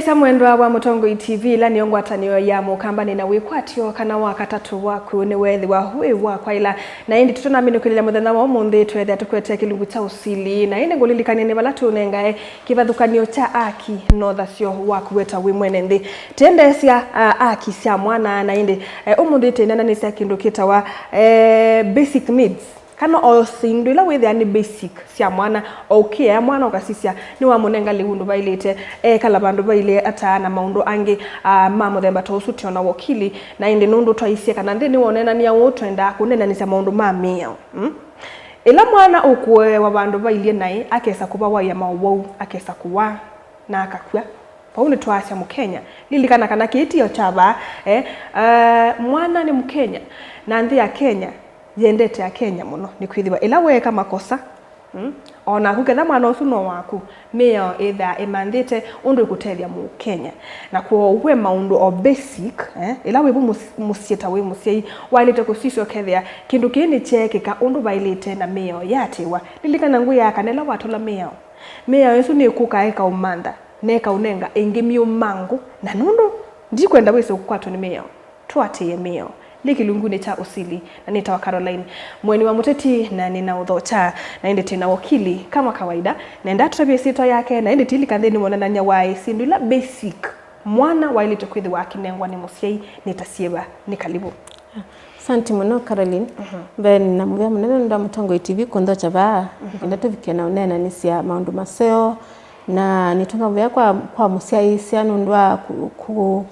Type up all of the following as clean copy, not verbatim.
Twaisa mwendwa wa Mutongo TV la niongwatanio ya mukambani na wikwatio kana wakatatu waku ni wethi wa hui wa kwa ila na indi tutonamini kulila muthenya wa umuthi twethe tukwete kilungu cha usili na indi ngulilikania ni bala tunengae kivathukanio cha aki no thasio waku weta wi mwene nthi tendesia aki cia mwana na indi umuthi tenana ni cia kindu kitawa basic needs kana o sindu ila withia ni basic cia mwana okay mwana ukasisia ni wa munenga liundu bailete kala bandu baile atana maundu angi ma muthemba tosu tiona wakili na indi nundu twaisia kana ndi ni wonena ni awu twenda kunena ni cia maundu ma mia ila mwana ukwe wa bandu bailie nai akesa kuba wa ya mawau akesa kuwa na akakua Pauli twasia Mkenya lilikana kana kitio chaba mwana ni Mkenya na ndi ya Kenya yendete ya Kenya muno ni kwithiwa ila weka makosa ona kuketha mwana usu no waku meo either emandite undu ikutethia mu Kenya na kwa uwe maundu o basic ila webu musieta we musiei wailete kusisio kethia kindu kini chekeka undu bailete na meo yatewa lilikana ngui ya kanela watola meo yesu ni kukaeka umanda neka unenga engimio mangu na nundu ndikwenda wese ukwato ni meo tuatie meo likilunguni cha usili na nita wa Caroline mweni wa muteti na nina udhocha na indi tena wakili kama kawaida na enda tutabia sito yake na indi tili kandeni mwana nyawai sindula basic mwana waili tukwidhi wa kinengwa ni musiei nitasieba ni kalibu. Santi muno Caroline ben na muthia munene nda Mutongo TV kondhocha ba ndatu vikena unena ni cia maundu maseo na nitunga vya kwa musiai cia nundwa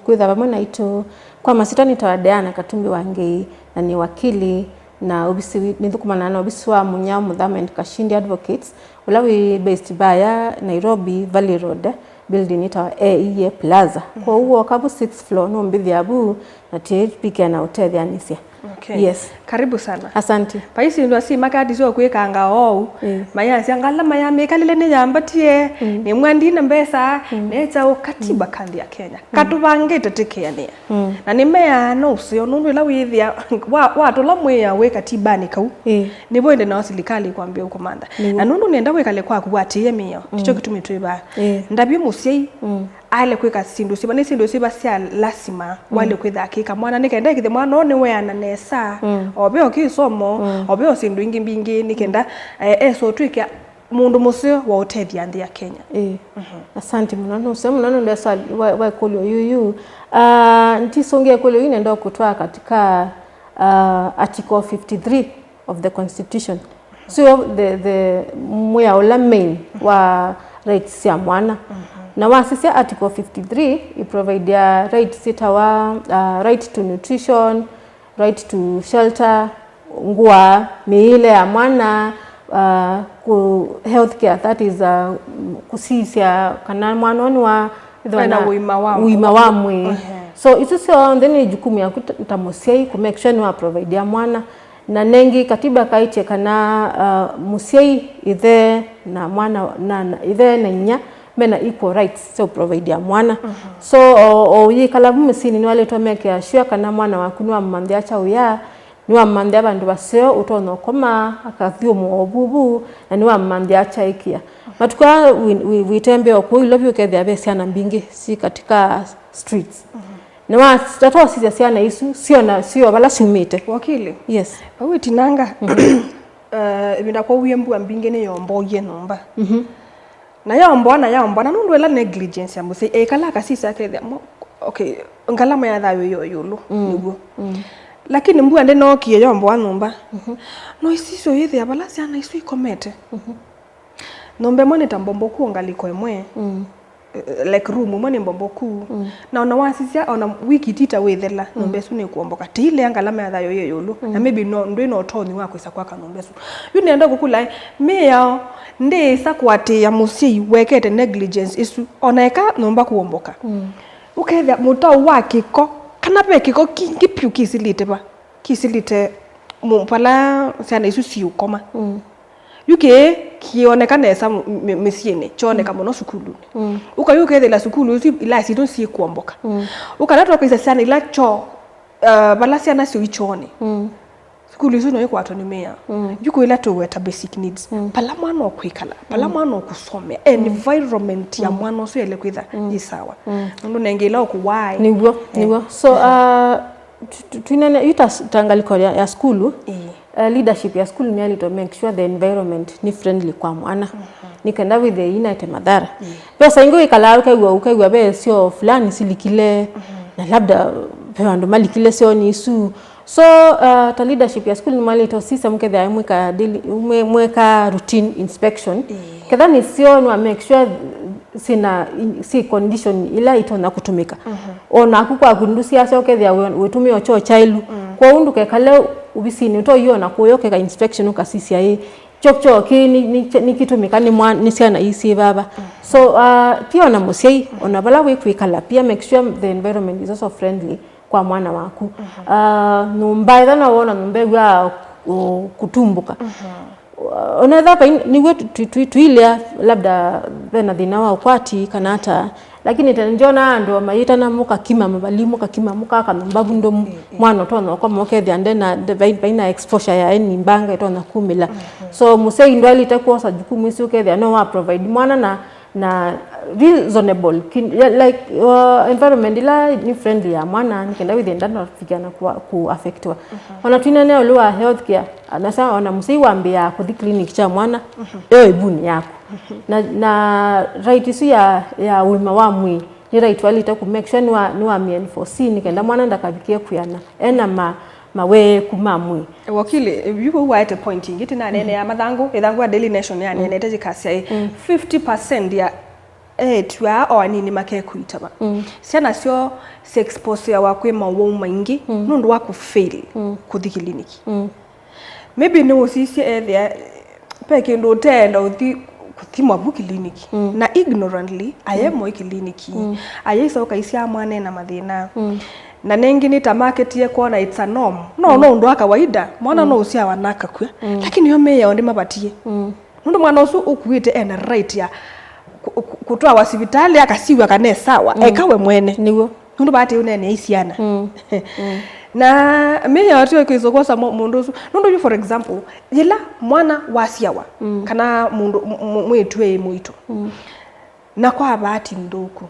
kwitha bamwe na itu kwa masita nitawadeana Katumbi Wangei na ni wakili na obisi nithukumana na obisi wa Munyao Muthamed Kashindi Advocates ulawi based by Nairobi Valley Road building ita AEA Plaza kwa huo kabu 6th floor no mbithi abu na THP na utethia nisia. Okay. Yes. Karibu sana. Asante. Paisi ndo si makadi zo kwekanga ou. Maya siangala maya mekalile ne yambatie ni mwandi na mbesa necha katiba kandi ya Kenya. Katubangete tekene. Na ni meya no usio nundu ila withia watu la mweya we katiba ni kau. Ni boende na serikali kwambia ukomanda. Na nundu nenda wekale kwa kuwatie meyo. Kicho kitumitwe ndabye musiei ale kweka sindu siba cia lasima wale kwetha akika mwana nikenda kithe mwana one we ana nesa obe okisomo obe osindu ingi mbingi nikenda eso twika mundu musio wa utethia nthi ya Kenya. Asante muno nano ndesa wa kolio yuyu ntisonge kolio ine ndo kutwa katika article 53 of the constitution so the mwe ola main wa rights ya mwana na wasisia article 53 I provide right sitawa right to nutrition, right to shelter, ngua miile ya mwana ku healthcare that is kusisia kana mwana oni wa na uima wa mwe so isisio ndeni jukumu ya kutamusiai ku make sure wa provide ya mwana na nengi katiba kaiche kana musiai ithe na mwana na ithe na nya mena equal rights so provide ya mwana so oyi kala mumsini ni wale to make sure kana mwana wakunwa mmandya cha uya ni wa mmandya bandu baseo utono koma akathio mu obubu na ni wa mmandya cha ikia matukwa we tembe okwo ilobyo kethia besi ana mbingi si katika streets na wa tatoa sisi siana isu sio bala sumite wakili yes bawe tinanga ibinda kwa uyembu ambingi ne yombo ye nomba na yombo na nundu ela negligence amuse kala kasisa kethia okay ngalama ya thayo yoyulu niguo lakini mbu ande no kie yombo anumba no isiso yethe abala siana isu ikomete nombe moneta mbombo ku ngaliko emwe like room mone mbombo ku na ona wasisia ona wiki tita wethela nombe su ne kuomboka tile ngalama ya thayo yoyulu na maybe no ndo toni wako isa kwa kanombe su yune enda kukula meya nde sakwati ya musi wekete negligence isu onaeka nomba kuomboka ukethia mutau wa kiko kana pe kiko kipyu kisilite mpala sana isu si ukoma yuke kionekana esa misiene choneka muno sukulu ukayuke la sukulu usi ila si don si kuomboka ukanatoka isa sana ila cho bala sana si ichone skulu isu no yiko atonimia yuko ila to weta basic needs pala mwana okwikala pala mwana okusomea environment ya mwana so ele kwitha yisawa ndo nengela okuwai niwo so twinene yutangaliko ya skulu leadership ya school ni to make sure the environment ni friendly kwa mwana nikenda with the inate madhara pesa ingo ikala ukaiwa be sio fulani silikile na labda pewa ndo malikile sio ni isu so ta leadership ya school ni mali to sisa mke the mweka routine inspection kadhani sio ni make sure si condition ila itona kutumika ona akukwa kundusia sio kethia wetumio ocho chailu kwa undu kekale ubisini to yona kuyoke ka inspection ukasisia chokcho ni kitumika ni siana isi baba so pia na musei ona bala we kwikala pia make sure the environment is also friendly kwa mwana waku numba ithana wona numbe gwa kutumbuka onatha pa niwe tuilia labda bena thina ukwati kana hata lakini tenjona ndo mayita na muka kima mabalimu kakima muka kanumbabu ndo mwana tona kwa moke thiande na baina exposure ya eni mbanga tona kumila so musei ndo alitakuwa sa jukumu isuke thia no wa provide mwana na reasonable like environment ila ni friendly ya mwana nikenda with ndana fikana ku affectwa ona twinene olwa healthcare anasa ona musei wambia ku clinic cha mwana ibuni yako na right isu ya ulima wa mwi ni right wali ta ku make sure ni wa MN4C nikenda mwana ndakabikie kuyana ena mawe kumamwi wakili yuko white point ngiti na nene ya mathangu ithangu ya Daily Nation ya nene tejikasi 50% ya twa o nini make kuitaba siana sio se expose ya wakwe mawo maingi nundu wa ku fail kuthi kliniki maybe no sisi there peke ndo tenda uthi kuthimwa bu kliniki na ignorantly ayemo kliniki ayesa ukaisia mwana na mathina na nengi ni ta market ye kuona it's a norm no ndo kawaida mwana no usia wanaka kwa lakini yo meya ndi mabatie ndo mwana usu ukuite and right ya kutoa hospitali akasiwa kane sawa ekawe mwene niwo ndo bati unene isiana na meya watu kizokosa mundu ndo you for example yila mwana wasiawa kana mundu mwetwe muito na kwa bati ndoku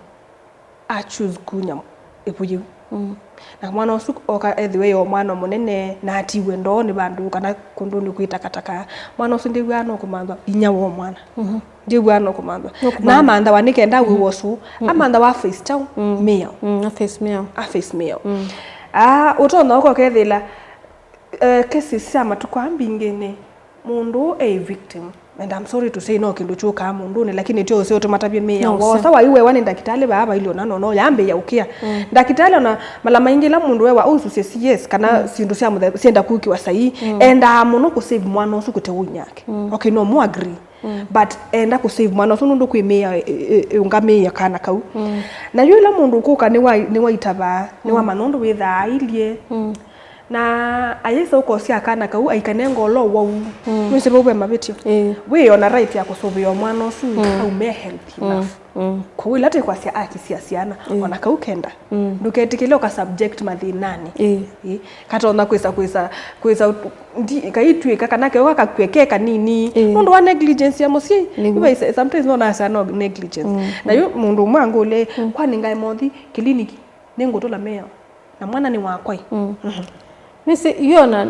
a choose kunya epuye na mwana usu oka ethiwe yo mwana munene na atiwe ndo ni bandu kana kundu ni kuita kataka mwana usu ndi gwana kumamba inya wo mwana ndi gwana kumamba na amanda wanike nda we wosu amanda wa face town meal a face meal utona uko kethila kesi sama tukwambingene mundu victim and I'm sorry to say no kindu chuka mundu ne lakini tio sio tomatabia meya wo sawa iwe wani ndakitale baba ile no yambe ya ukia ndakitale na malama ingila mundu wewa usu yes kana sindu sia muthe sienda kuki wa sai enda muno ku save mwana usu kute unyake okay no mo agree but enda ku save mwana usu nundu kwimeya ungameya kana kau na yule mundu kuka ni waitaba ni wa manondo witha ilie na ayesa uko sia kana kau aikanengo lo wau mwese bobe mabetio we ona right ya kusobia mwana usu au me health enough ko ilate kwa sia akisiasiana ona kau kenda nduketikile ka subject mathinani kata ona kwesa ndi kaitwe kakanake wakakwekeka nini ndo wa negligence ya mosi iba sometimes no na sana negligence na yo mundu mwangu le kwani ngai mothi kliniki nengo la meya na mwana ni wakwai nisi yona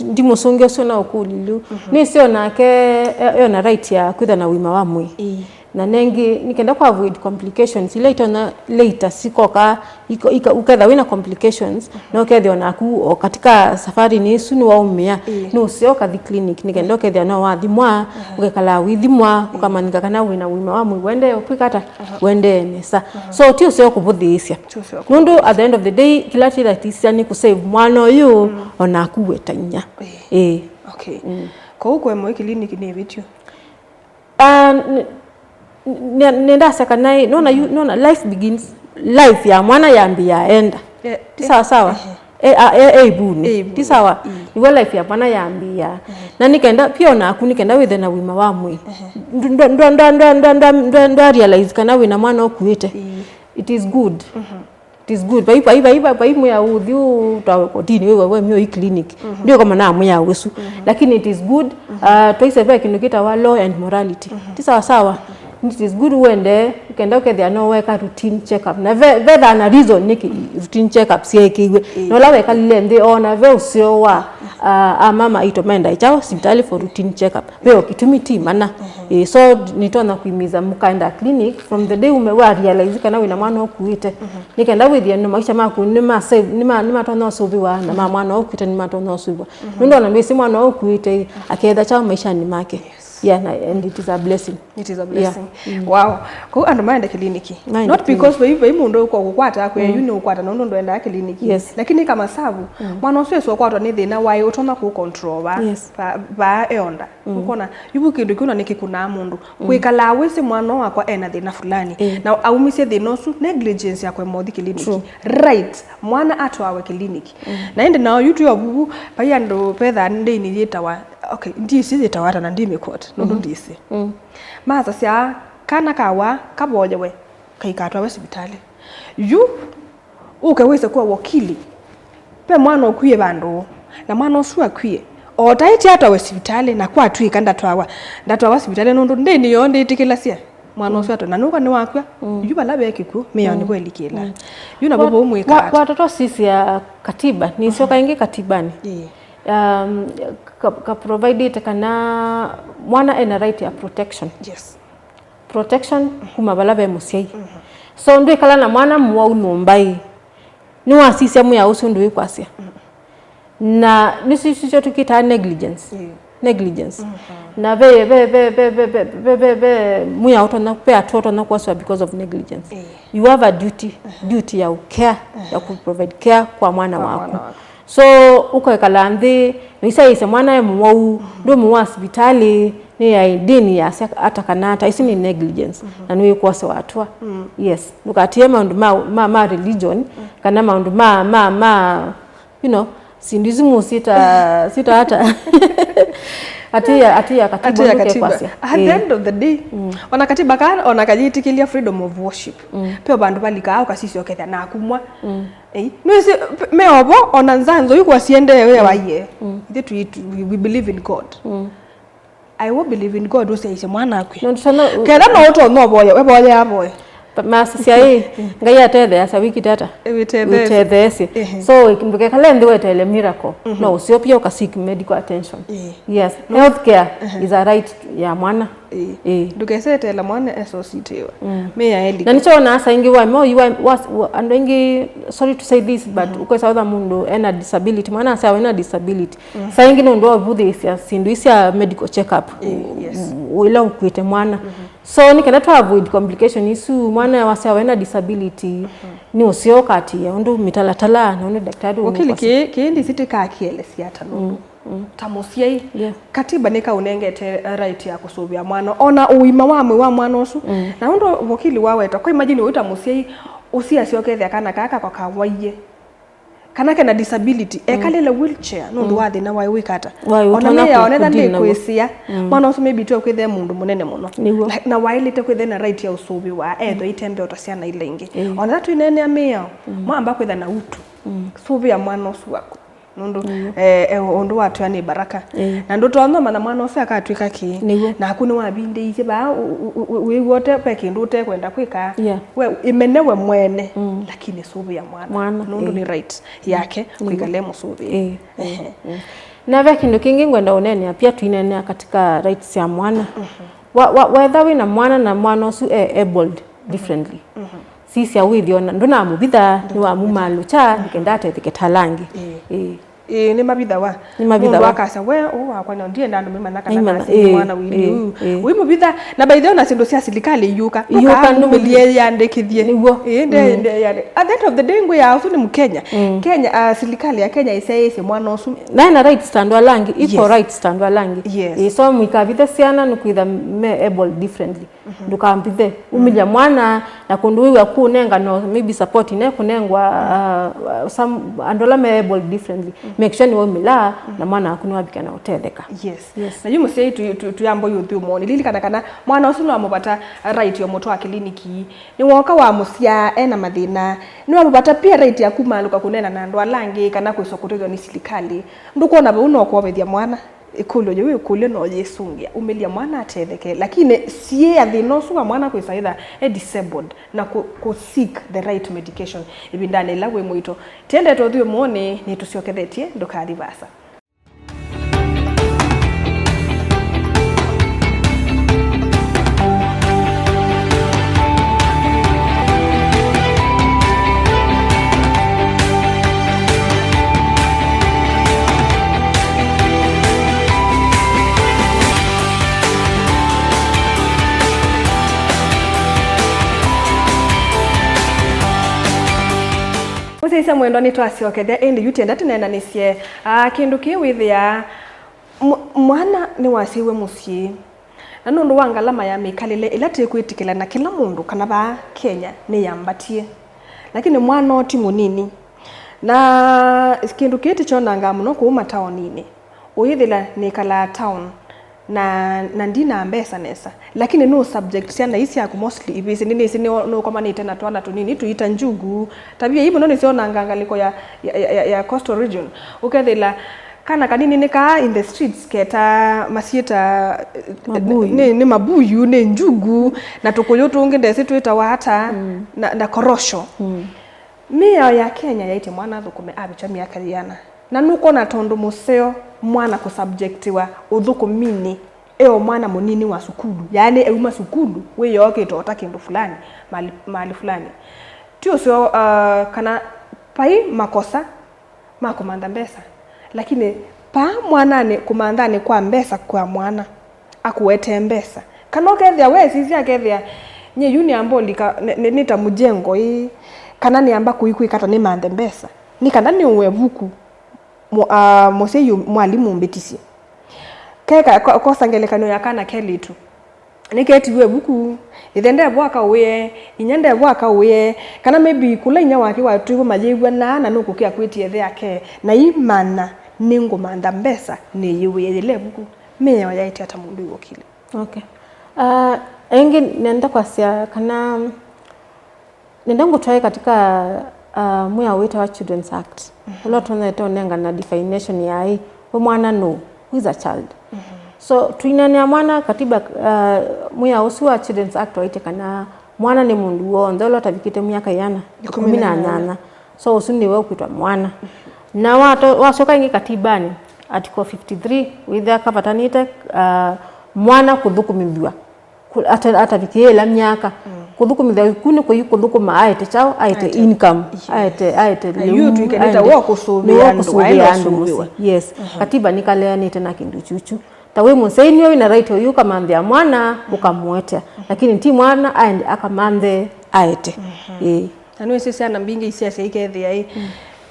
ndimo songe sona okulilu nisi ona ke yona right ya kwitha na wima wa mwi na nengi nikenda kwa avoid complications later sikoka uketha wina complications na uketha ona ku katika safari ni suni wa umia no sio ka the clinic nikenda uketha na wa thimwa ukekala withimwa ukamanika kana wina wima wa mwi wende ukikata wende nesa so tio sio kubuthisia nundu at the end of the day kila tira tisani ku save mwana uyu ona kuwetanya okay ko uko mo clinic ni vitio nenda sakanai nona life begins life ya mwana yambia enda sawa buni tisawa iwe life ya mwana yambia na nikenda pia na kunikenda withe na wima wa mwi ndo realize kana wina mwana okuite it is good it is good bai muya udhiu utakotini wewe mio hii clinic ndio kama na muya wesu lakini it is good toisebe kinukita wa law and morality tisa sawa it is good uende ukenda ukethia no weka routine check up na vetha na reason niki routine check up sie kiwe no la weka lile ndi ona ve usio wa mama ito menda ichao hospitali for routine check up veo kitumiti mana so nitona kuimiza mukaenda clinic from the day umewa realize kana wina mwana okuite nikenda withia no maisha maku nima tona sobiwa na mwana okuite nima tona sobiwa ndo na mbisi mwana okuite aketha cha maisha ni make and it is a blessing. It is a blessing. Wow. Ko ando maenda kliniki. Not because we mundu uko kukwata kwa you ukwata na ndo enda kliniki. Lakini kama sabu mwana oswe kwatwa ni thina why utona ku control ba eonda. Ukona yubu kindu kuna nikikuna mundu kwikala wese mwana wakwa ena thina fulani na aumisie thina osu negligence yakwe mothi kliniki. Right. Mwana atwawe kliniki. Na ende na YouTube bubu bayando petha ndi ni yetawa okay ndisi yetawata na ndime court no ndisi maza sia kana kawa kaboje we kaikatwa hospitali yu ukaweze kuwa wakili pe mwana okuye bandu na mwana osu akwiye otaiti atwa hospitali na kwa twi kanda twawa ndatwa hospitali no ndini yo nditikila sia mwana osu atwa na nuka ni wakwa yu balabe kiku meyo ni kweli kila yu na bobo umweka kwa watoto sisi ya katiba ni sio kaingi katibani ka provide it kana mwana ena right ya protection protection kuma balabe musiai so ndo ikala na mwana muwa unombai ni wasisi amu ya usu ndo ikwasia na nisi cho tukita negligence na ve muya utona kupea toto na kwaswa because of negligence you have a duty ya care ya ku provide care kwa mwana wako so uko ekalandhi nisaise mwana ye muwau ndo muwa hospitali ni ya dini ya atakanata isi ni negligence na nuwe kwase watwa yes nukatie maundu ma religion kana maundu you know sindizimu sita hata atia katiba at the end of the day ona katiba kana ona kajitikilia freedom of worship pe bandu balika au kasisi oketha na kumwa nwese meobo ona nzanzo yuko asiende wewe waye we believe in God I will believe in God use mwana akwe kenda no to no boye we boye aboye masisia hii ngai atethe asa wiki tata witethesi so ikimbuke kalende wetele miracle no usiopia ukasik medical attention yes healthcare is a right ya mwana ndukesete la mwana associative me ya eli na nicho na asa ingi wa mo ando ingi sorry to say this but uko sawa mundu ena disability mwana asa ena disability sa ingi ndo obudhi isia sindu isia medical check up wila ukuite mwana so nikenda to avoid complication isu mwana wasa wena disability ni usio kati ya ndo mitalatala na ndo daktari wakili kiendi sitika akielesi hata no tamusiai katiba nika unengete right ya kusubia mwana ona uima wa mwana osu na ndo wakili waweta kwa imagine uita musiai usia siokethia kana kaka kwa kawaye kana kana disability ekalele wheelchair no ndo wathi na wai wikata ona me ya onetha ndi kwisia mwana osu maybe tu kwithe mundu munene muno na wailite kwithe na right ya usubi wa etho itembe otasiana ile ingi ona tu inene amia mwamba kwitha na utu subi ya mwana osu wako nundu ondo watu ani baraka na ndo tono mana mwana osu akatwika ki na hakuna wabinde ize ba we wote peke ndute kwenda kwika we imenewe mwene lakini subi ya mwana nundu ni right yake kwikale musubi na vya kindu kingi ngwenda unene pia tuinene katika rights ya mwana whether we na mwana osu able differently sisi ya withio ndona mubitha ni wa mumalu cha nikendate thiketalangi ni mabitha wa akasa we wakwa na ndiye ndando mema nakana mwana wili uyu mubitha na by the way na sindo cia silikali yuka numilie yandikithie inde yande at the end of the day ngwe ya usu ni Mkenya Kenya silikali ya Kenya isaisi mwana osu na right stand walangi ipo right stand walangi so mwikavithe ciana nukwitha me able differently ndukambithe umilia mwana na kundu wa kunenga no maybe support ne kunengwa some andola me able differently make sure ni wamila na mwana akuni wabikana utetheka. Yes. Na yumu sei tuyambo yuthi umoni lili kana mwana usu no amubata right yo moto wa kliniki ni woka wa musia ena mathina ni amubata pia right ya kumaluka kunena na ndo alangi kana kwisokotethwa ni silikali ndukuona be uno kwobethia mwana ikulo yewe ikulo no yesungia umelia mwana atetheke lakini sie athino suwa mwana kwisaitha disabled na ku seek the right medication ibindane lawe mwito tende tothiwe muone ni tuciokethetie ndukari basa. Sasa mwendo ni twaciokethia indi yutenda tunenanicie kindu ki withia mwana ni wasiwe musie na nundu wa ngalama ya mikalile ila tikwitikila na kila mundu kana ba Kenya ni yambatie lakini mwana ti munini na kindu kiti chonanga muno kuuma taonini uyithila ni kala town na ndina mbesa nesa lakini no subject siana isi yaku mostly ibisi nini isi no kama ni tena twala tunini tuita njugu tabia hiyo noni siona ngangaliko ya coastal region ukethila kana kanini nika in the streets keta masieta ni mabuyu ni njugu na tukuyu tungi ndesi tuita wata na korosho mia ya Kenya yaite mwana thukume abicha miaka yana na nuko na tondu museo mwana ku subjectiwa uthukumini eo mwana munini wa sukulu yani euma sukulu we yoke tota kindu fulani mali fulani tio sio kana pai makosa makomanda mbesa lakini pa mwana ni kumandani kwa mbesa kwa mwana akuwete mbesa kana okethia we sisi akethia nye yuni ambolika nita mujengo hii kana ni amba kuikata ni mande mbesa ni kana ni uwevuku moseyu mwalimu mbetisi keka kosa ngelekano yakana kelitu niketiwe buku ithende bwaka uye inyende bwaka uye kana maybe kula inya wake watu majegwa na nukukia kwitie the ake na imana ningo manda mbesa ni yiwe ile buku meya yaiti hata mundu wokile. Okay. Engi nenda kwa sia kana nenda ngotwae katika muya wita wa Children's Act. Ulo tunaito nenga na definition ya hii mwana no who is a child. So tuinania mwana katiba muya usu wa Children's Act waite kana mwana ni mundu wonde ulo tabikite miaka yana 18 so usu ni wewe kuitwa mwana na watu wasoka ingi katibani article 53 witha kapatanite mwana kuthukumithwa atabikie la miaka kuthukumithwa kuni kuthukuma aite chao aite income aite liu tuikeneta wa kusubia ndo yes katiba nikaleanite na kindu chuchu tawe museni wewe na right uyu kamambia mwana ukamweta lakini ti mwana aende akamande aite anu sisi ana mbinge isiasa ikethia hii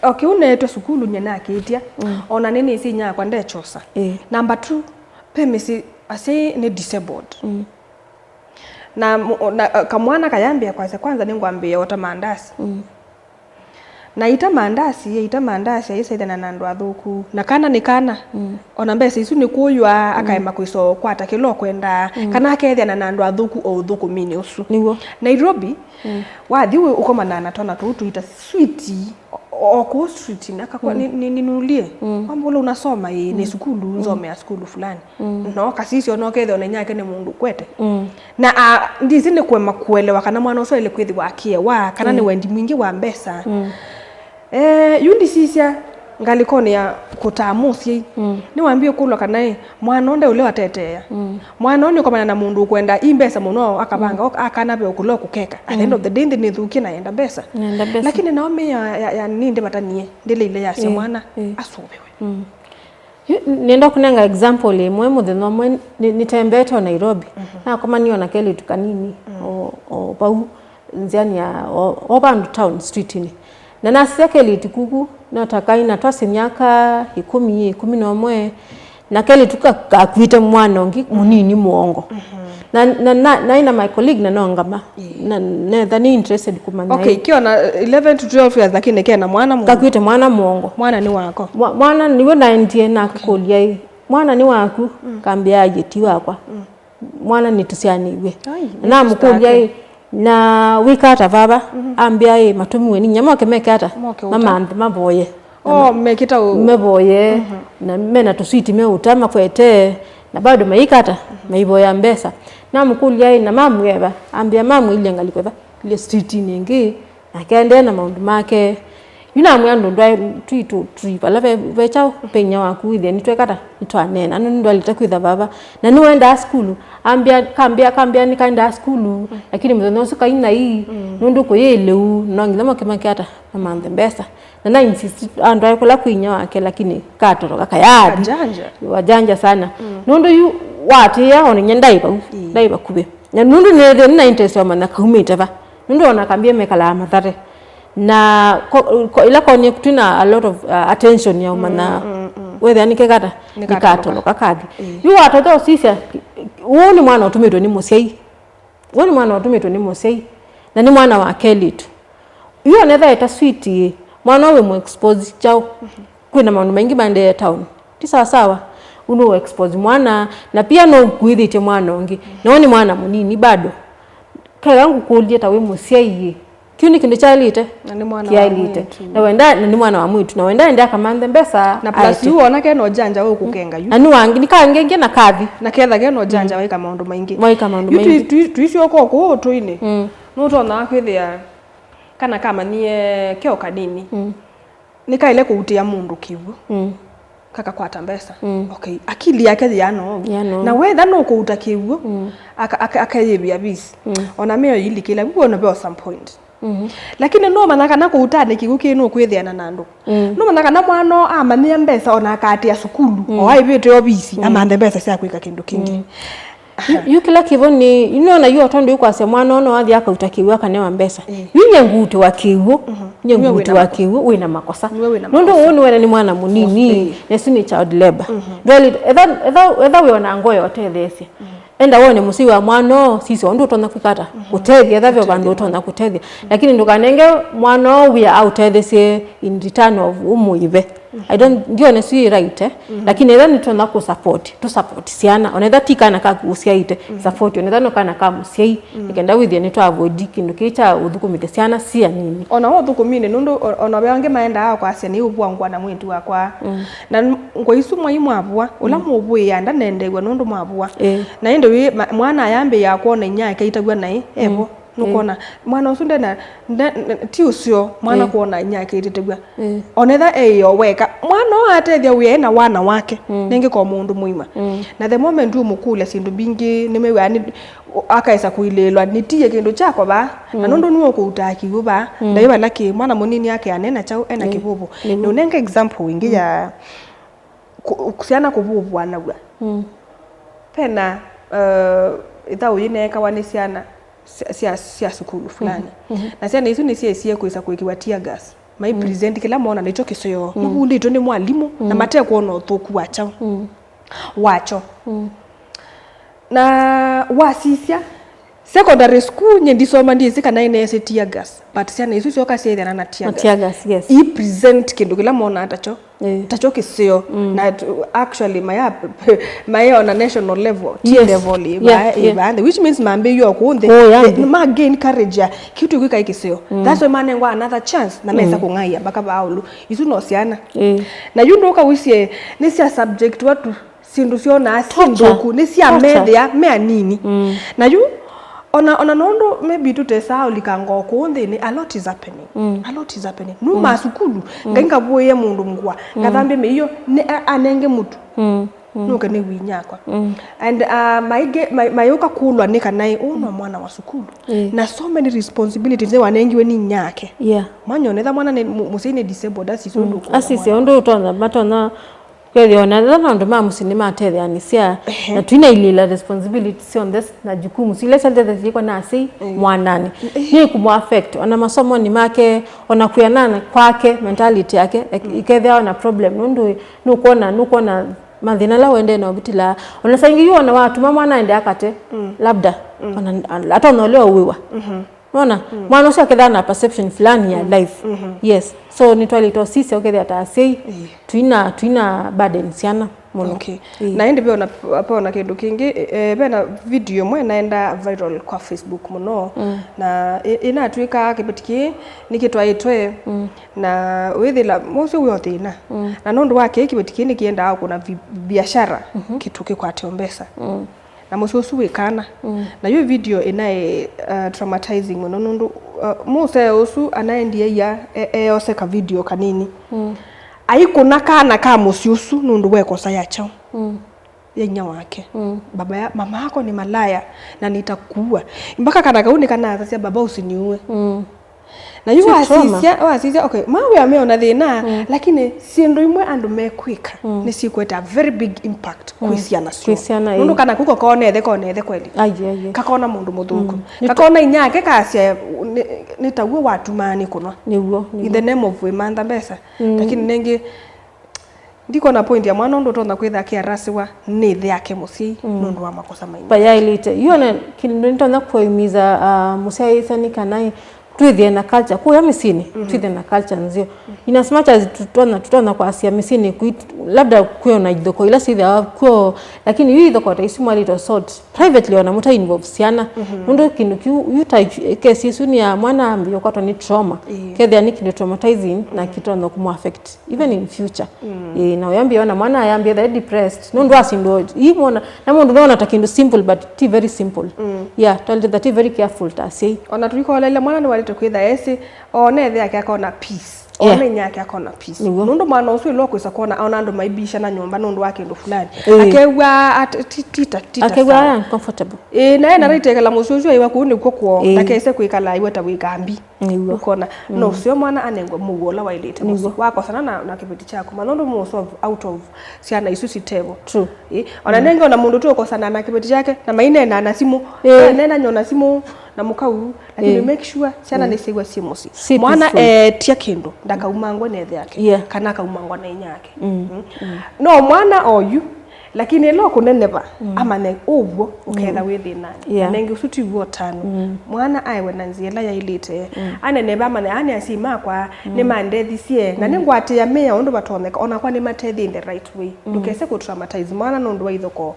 okay uneetwa sukulu nyena akitia ona nini isi nya kwa ndechosa number 2 pemisi ase ni disabled na kamwana kayambia kwanza ningwambia ota mandasi na ita mandasi aisa na nandu athuku na kana ni kana ona mbesa isu ni kuywa akaema kwiso kwata kilo kwenda kana akethia na nandu athuku o uthuku mini usu niwo Nairobi wathiwe ukomana na tona tuita sweet oko street nakakwa ninulie kwamba ule unasoma hii ni sukulu nzome ya sukulu fulani no kasisi ono kethe ona nyake ni mundu kwete na ndizi ni kwema kuelewa kana mwana uso ile kwithi wakie wa kana ni wendi mwingi wa mbesa yundi sisia ngalikoni ya kutamusi ni waambie kulo kana mwana onde ule watetea mwana onyo kama na mundu kwenda imbesa muno akabanga akana be okulo kukeka at the end of the day ni thuki na enda besa lakini naomi ya ninde batanie ndile ile ya sia mwana asubiwe nenda kunanga example imwe mutheno mwe nitembete Nairobi na kama niona keli tukanini o bau nziani ya obandu town street ni na nasekeli tikuku na takaina twase myaka 11 na keli tukakwita mwana ongi munini muongo na ina my colleague na nongama na thani interested kumanya. Okay, kiwa na 11 to 12 years lakini kena mwana mwongo. Kakwite mwana mwongo. Mwana ni wako. Mwana niwe na ndie na kulia. Mwana ni waku kambia yeti wakwa. Mwana nitusianiwe. Na mukulia na wikata baba ambia matumiwe ni nyama kemekata mama maboye. Oh, mekita meboye na mena tuswiti me utama kwete na bado maikata maiboya mbesa na mukulia na mamu yeba ambia mamu ile ngalikwa ile street nyingi akaenda na maundu make yuna mwandu ndwa twitu trip alave vecha penya waku ile nitwekata nitwanena anu ndo alitakwitha baba na niwenda school ambia kambia nikaenda school lakini mzono soka ina hii nundu ko yeleu nongilamo kemakata na mande mbesa na insist andwa kula kwinya wake lakini katoroka kayadi wajanja sana nundu yu wati ya oni ndaiba kube na nundu ne na interest wa mana kumita ba nundu ona kambia mekala mathare na ila konye kutuna a lot of attention ya mana whether anikekata nikatoroka kadi yu watoto sisi uoni mwana utumitwe ni musei uoni mwana utumitwe ni musei na ni mwana wa Kelitu yu anetha eta sweet mwana we mu expose chao kuna maundu mengi bande town ti sawa uno expose mwana na pia no kuithite mwana ongi no ni mwana munini bado kayangu kulia tawe musiai kiuni kindu chalite na ni mwana wa mwitu na wenda ni mwana wa mwitu na wenda enda kamande mbesa na plus yu ona ke no janja we kukenga yu anu wangi nikangenge na kathi na ketha ke no janja we kama maundu maingi tuisi oko tuini no tona kwithia kana kama nie keo kanini nikaile kuutia mundu kivu kaka kwata mbesa okay akili yake yano na whether no kuuta kivu akayebia bisi ona meyo ili kila bibo no be some point lakini no manaka na kuutane kigu kinu kwithiana nandu no manaka na mwano amania mbesa ona akatia sukulu o aibite obisi amande mbesa cia kwika kindu kingi yukila kivoni inona yu otondo yukwase mwana ono athi akautakiwa kanewa mbesa yunye ngutu wa kiwu nye ngutu wa kiwu wina makosa nondo woni wena ni mwana munini nesu ni child labor doli etha we ona ngoyo otethesia enda wone musi wa mwana sisi ondo tona kwikata kutethia etha vyo bandu tona kutethia lakini ndukanenge mwana we outethesie in return of umuive I don't ndio nesi right lakini etha ni tona ku support to support siana onetha tikana ka kusiaite support onetha no kana ka musiai ikenda withia ni to avoid kindu kicha uthukumite siana sia nini ona ho thukumine nundu ona bange maenda kwa sia ni ubwangwa na mwitu wakwa na ngo isu mwaimwa abwa ula mubwi anda nendegwa nundu mabwa na ende mwana ayambe yakwo na nyake itagwa nai ebo nukona mwana usunde na ti usio mwana kuona nyake ititegwa onetha eyo weka mwana atethia we na wana wake nenge kwa mundu muima na the moment umukule sindu bingi nimewani akaisa kuilelwa nitie kindu chako ba na nundu nuo kuutaki uba ndaiba laki mwana munini yake anena chao ena kibubu no nenge example wingi ya kusiana kububu anagwa pena ita uyine kawanisiana sia sukulu fulani na sia nisu nisie kuisa kuikiwa tear gas mai present kila mwana nicho kisoyo mubundi ito ni mwalimu na mate kuona uthuku wacho na wasisia secondary school nyendisoma ndisi kana ine tear gas but sia nisu sio kasi ithana na tear gas yes I present kindu kila mwana tacho kisio na actually my on a national level level which means mambe you akunde ma gain courage kitu kwika ikisio that's why man ngwa another chance na mesa kungaia baka baulu isu no siana na you ndoka wisie ni sia subject watu sindu sio na sindoku ni sia media me nini na you ona nondo maybe tutesa ulikango kuonde ni a lot is happening numa sukulu ngenga boye mundu mgwa ngathambe me iyo anenge mutu nuka ni winyakwa and my yoka kulwa nika nai uno mwana wa sukulu na so many responsibilities ze wanengiwe ni nyake manyo netha mwana ni musine disabled asisi ndo asisi ndo utona matona kweli ona ndo mama sinema atethia ni sia na twina ilila responsibility on this na jukumu sile sante ziko na asi mwanani ni kumu affect ona masomo ni make ona kuyanana kwake mentality yake ikethia na problem nundu nukuona mathina la wende na bitila onasangiyo na watu mama anaende akate labda hata unaolewa uwiwa unaona mwana usia kedha na perception fulani ya life yes so nitwalito sisi okethia ta say tuina burden siana muno na indi pia ona kindu kingi bena video mwe naenda viral kwa Facebook muno na inatwika kibetiki nikitwaitwe na withila mocio wothina na nondu wake kibetiki nikienda kuna biashara kituki kwa tiombesa na mususu wikana na hiyo video inae traumatizing muno nondu muse usu anaendia ya yose ka video kanini aikuna kana ka musiusu nundu wekosa yacho yenya wake mama yako ni malaya na nitakuua mpaka kana kauni kana asasia baba usiniue na yu asisia okay mawe ameona thina lakini siendo imwe andu mekwika ni sikweta very big impact kwisiana sio nundu kana kuko konethe kweli kakona mundu muthuku kakona inyake kasia nitaguo watumani kuno niguo in the name of wimanda mbesa lakini nengi ndiko na point ya mwana ndo tonda kwitha kiarasiwa ni the yake musi nundu wa makosa maingi pa yailite yone kindu ntonda kuimiza musia isani kanai twithie na culture kwa misini twithie na culture nzio ina as much as tutona kwa asia misini labda kuyo na idoko ila sivya kwa lakini hiyo idoko taisimu alito sort privately ona muta involve siana ndo kindu yuta kesi suni ya mwana ambio kwa ni trauma kethia ni kindu traumatizing na kitona kumu affect even in future na yambia ona mwana yambia that depressed ndo asindo imona na ndo ndona takindu simple but it very simple yeah told that very careful ta say ona tuliko lele mwana ni kwitha esi onethe yake akona peace one nyake akona peace nundu mwana usu ilo kwisa kona ona ndo maibisha na nyumba nundu wake ndo fulani akewa tita akewa comfortable na ena ritekela mususu iwa kuni kokwo ndakese kwikala iwa ta wikambi ukona no sio mwana anengwa mugola wailite wako sana na kibeti chako manondo mo solve out of siana isu sitebo true ona nengo na mundu tu ukosana na kibeti chake na maine na simu nena nyona simu na mukau lakini make sure siana nisigwa simusi mwana tia kindu ndakaumangwa nethe yake kana kaumangwa na inyake no mwana oyu lakini lo kuneneba amane ubwo uketha withi nani nengi usuti wotano mwana aiwe na nziela ya ilite aneneba amane ani asima kwa ni mandethi na ningwate ya meya ondo batoneka ona kwa ni matethi in the right way dukese ku traumatize mwana nondo wa ithoko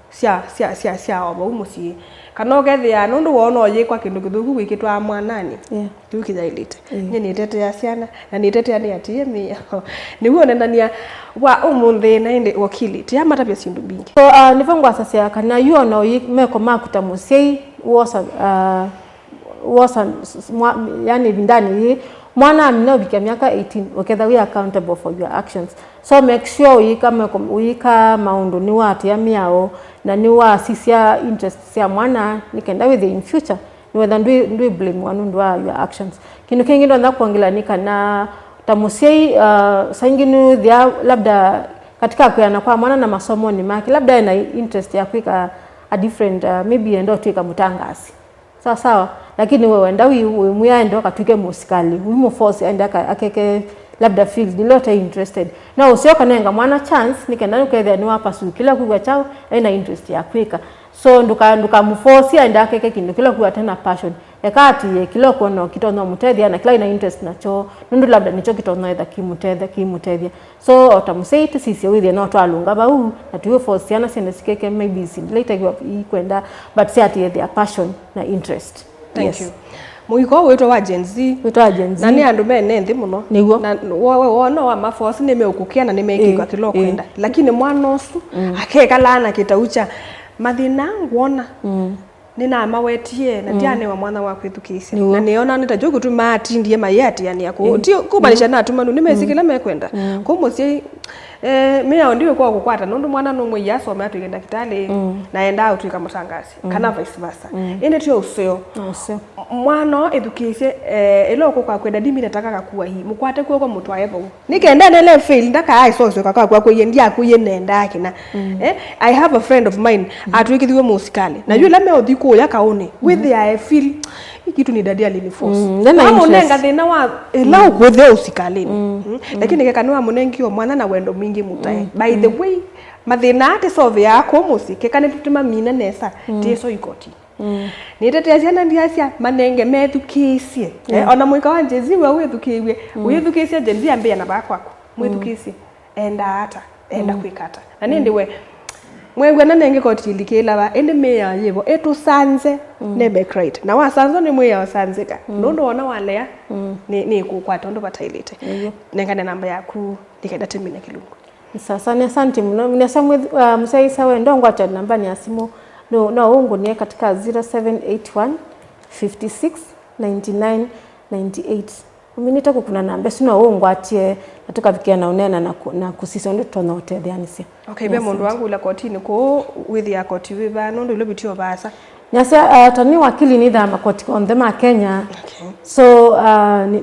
sia obo umusi kana ogethia nundu wona oye kwa kindu kithugu gwikitwa mwanani tukitha ilite nyeni tete ya siana na ni tete ya atie mia niguo nendania wa umuthi na inde wakili tia matapia sindu bingi so nivongwa sasa kana yuona oyi meko makuta musei wosa yani bindani mwana amina bikia miaka 18 oketha we accountable for your actions so make sure uyika maundu ni watu ya miao na ni wa sisia interest ya mwana nikenda with in future ni whether ndui blame wanundu wa your actions kinu kingi ndo ndakuongela nika na tamusiei sainginu thia labda katika kuyana kwa mwana na masomo ni maki labda ina interest ya kuika a different maybe endo tuika mutangasi sawa lakini wewe enda muya endo katuike musikali wimo force enda akeke labda field nilote interested na usioka nenga mwana chance nikenda ukethia ni wapa su kila kugwa chao ina interest ya kwika so nduka muforce enda akeke kindu kila kugwa tena passion ekati kilo kono kitono mutethia na kila ina interest nacho nundu labda nicho kitono etha kimutethia so otamuseiti sisi withia no twalunga bau na tuwe force ana sene sikeke maybe sin later kwenda but say ati their passion na interest. Thank you. Muiko wito wa Gen Z. Na ni andu mene nthi muno. Na wona wa maforce nimeukukia na nimekika kilo kwenda. Lakini mwana usu akekala na kitaucha mathina ngwona. Nina mawetie na diane wa mwana wa kwithukisi. Na niona nitajoku tu matindie mayati yani yako. Tio kubanisha na tumanu nimesikila mekwenda. Ko musi mea ndiwe kwa kukwata nundu mwana numwe yaso matu igenda kitale naenda out ikamutangasi kana vice versa ene tio useo mwana edukise eloko kwa kwenda dimi nataka kakuwa hii mukwate kwa mtu ayepo nikenda nele fail ndaka ai so kakwa kwa yendi akuye nenda akina I have a friend of mine atwikithiwe musikali na yule me odiko ya kaone with I feel kitu ni dadi aliniforce Then thina wa ila uguthe usikalini lakini kekanwa munengio mwana na wendo mingi mutai by the way mathina ati solve yako musike kana tutuma mina nesa tieso ikoti ni tete ciana ndiacia manenge methukicie ona mwika wa jezi we withukiwe withukicie jezi ambia na bakwaku mwithukicie enda kwikata na ni ndiwe mwegwe na nenge koti likela ba ende meya yevo etusanze nebe crate na wasanzo ni mweya wasanzika ndo ona walea ni kukwata ndo batailite nengane namba yaku ndikaenda timina kilungu sasa ni asante mno mnasamwe msaisa we ndongo acha namba ni asimu no ungu ni katika 0781 56 99 98 uminita kuna namba sino ungu atie natoka vikia na unena na kusisa ndo tonote thianisi okay be mundu wangu ula kotini ko with ya koti we ba ndo ile bitio basa nyasa tani wakili ni dama koti on them Kenya so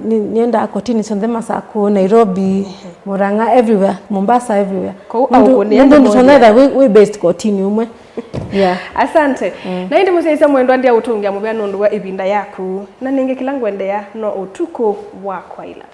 nienda kotini so them sako Nairobi Murang'a everywhere Mombasa everywhere ko ndo tunaweza we based kotini umwe asante na indi musaisa mwendo ndia utungia mubya nundu wa ibinda yaku na ninge kilangwendea no utuko wa kwaila